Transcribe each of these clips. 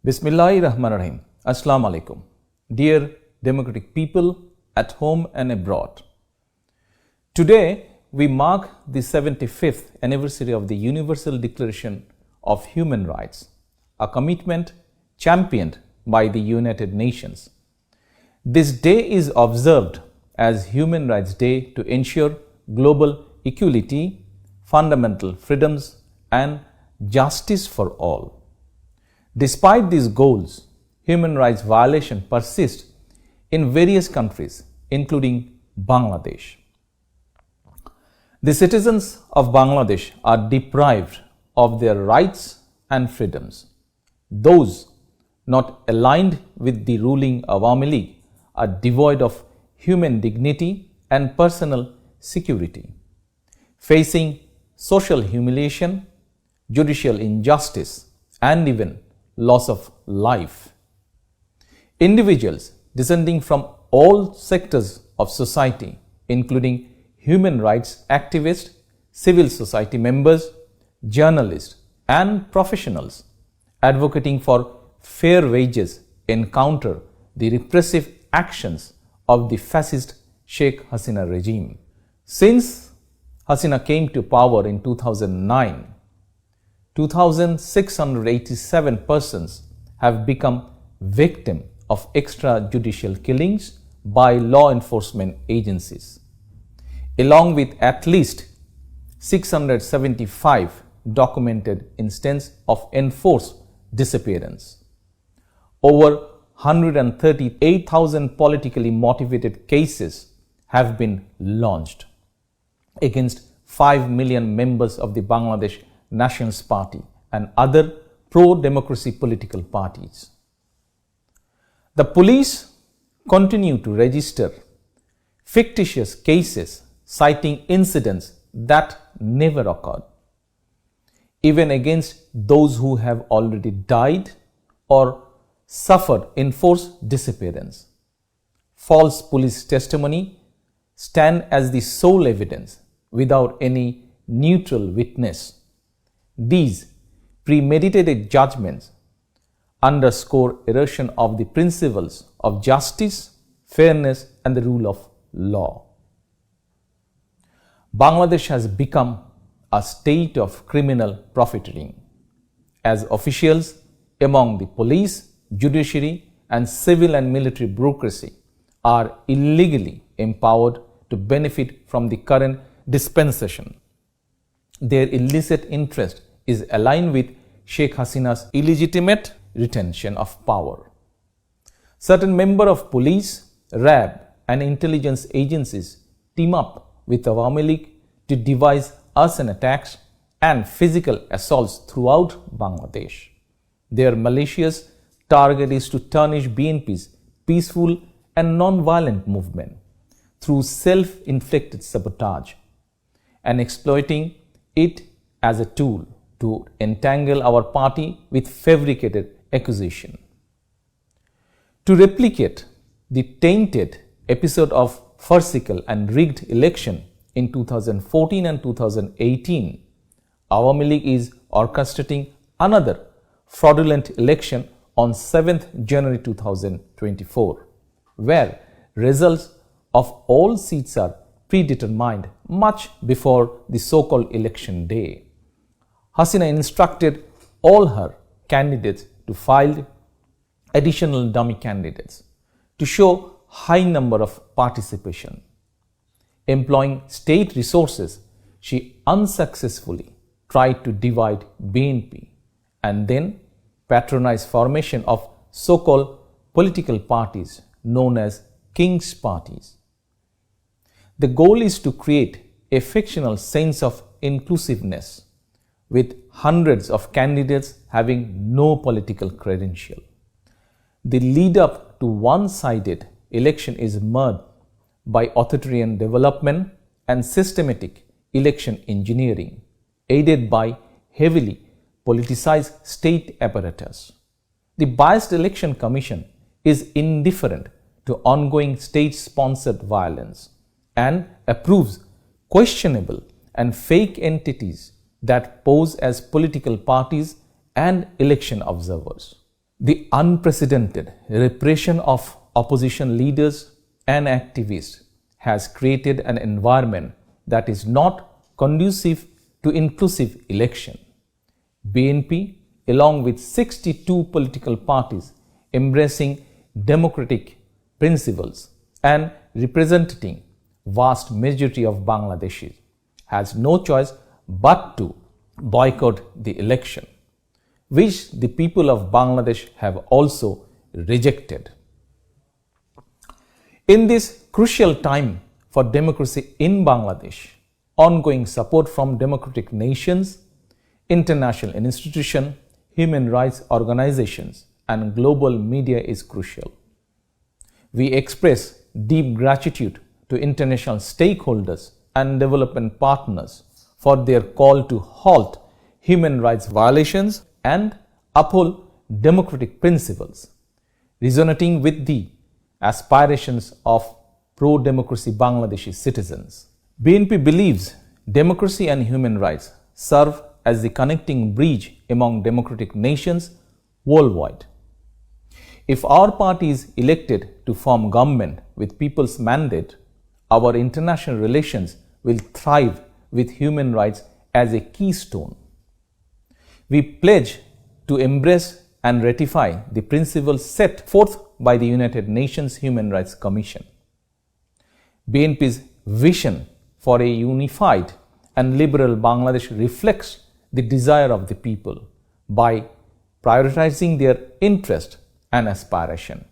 Bismillahirrahmanirrahim. Assalamu alaikum. Dear democratic people at home and abroad. Today we mark the 75th anniversary of the Universal Declaration of Human Rights, a commitment championed by the United Nations. This day is observed as Human Rights Day to ensure global equality, fundamental freedoms, and justice for all. Despite these goals, human rights violations persist in various countries, including Bangladesh. The citizens of Bangladesh are deprived of their rights and freedoms. Those not aligned with the ruling Awami League are devoid of human dignity and personal security, facing social humiliation, judicial injustice, and even loss of life. Individuals descending from all sectors of society, including human rights activists, civil society members, journalists, and professionals advocating for fair wages, encounter the repressive actions of the fascist Sheikh Hasina regime. Since Hasina came to power in 2009, 2,687 persons have become victims of extrajudicial killings by law enforcement agencies, along with at least 675 documented instances of enforced disappearance. Over 138,000 politically motivated cases have been launched against 5 million members of the Bangladesh Nationalist Party and other pro-democracy political parties. The police continue to register fictitious cases citing incidents that never occurred, even against those who have already died or suffered enforced disappearance. False police testimony stand as the sole evidence without any neutral witness. These premeditated judgments underscore erosion of the principles of justice, fairness, and the rule of law. Bangladesh has become a state of criminal profiteering, as officials among the police, judiciary, and civil and military bureaucracy are illegally empowered to benefit from the current dispensation. Their illicit interest is aligned with Sheikh Hasina's illegitimate retention of power. Certain members of police, RAB, and intelligence agencies team up with the Awami League to devise arson attacks and physical assaults throughout Bangladesh. Their malicious target is to tarnish BNP's peaceful and non-violent movement through self-inflicted sabotage and exploiting it as a tool to entangle our party with fabricated accusation. To replicate the tainted episode of farcical and rigged election in 2014 and 2018, Awami League is orchestrating another fraudulent election on 7th January 2024, where results of all seats are predetermined much before the so-called election day. Hasina instructed all her candidates to file additional dummy candidates to show high number of participation. Employing state resources, she unsuccessfully tried to divide BNP and then patronize formation of so-called political parties known as King's parties. The goal is to create a fictional sense of inclusiveness, with hundreds of candidates having no political credential. The lead up to one-sided election is marred by authoritarian development and systematic election engineering, aided by heavily politicized state apparatus. The Biased Election Commission is indifferent to ongoing state-sponsored violence and approves questionable and fake entities that pose as political parties and election observers. The unprecedented repression of opposition leaders and activists has created an environment that is not conducive to inclusive election. BNP, along with 62 political parties embracing democratic principles and representing vast majority of Bangladeshis, has no choice but to boycott the election, which the people of Bangladesh have also rejected. In this crucial time for democracy in Bangladesh, ongoing support from democratic nations, international institutions, human rights organizations, and global media is crucial. We express deep gratitude to international stakeholders and development partners for their call to halt human rights violations and uphold democratic principles, resonating with the aspirations of pro-democracy Bangladeshi citizens. BNP believes democracy and human rights serve as the connecting bridge among democratic nations worldwide. If our party is elected to form government with people's mandate, our international relations will thrive with human rights as a keystone. We pledge to embrace and ratify the principles set forth by the United Nations Human Rights Commission. BNP's vision for a unified and liberal Bangladesh reflects the desire of the people by prioritizing their interest and aspiration.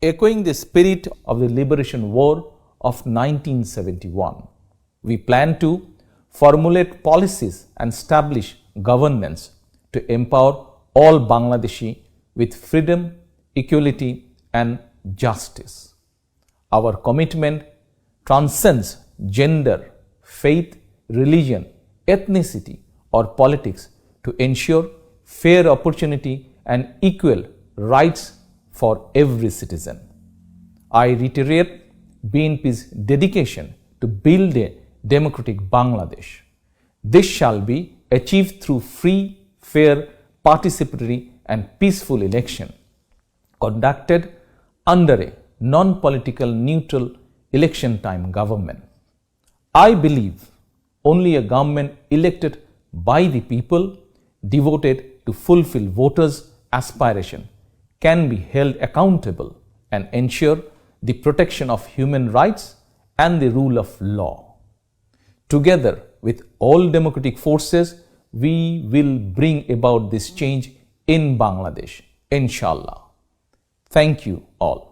Echoing the spirit of the Liberation War of 1971, we plan to formulate policies and establish governance to empower all Bangladeshi with freedom, equality, and justice. Our commitment transcends gender, faith, religion, ethnicity, or politics to ensure fair opportunity and equal rights for every citizen. I reiterate BNP's dedication to build a democratic Bangladesh. This shall be achieved through free, fair, participatory, and peaceful election conducted under a non-political, neutral election time government. I believe only a government elected by the people, devoted to fulfill voters' aspiration, can be held accountable and ensure the protection of human rights and the rule of law. Together with all democratic forces, we will bring about this change in Bangladesh, inshallah. Thank you all.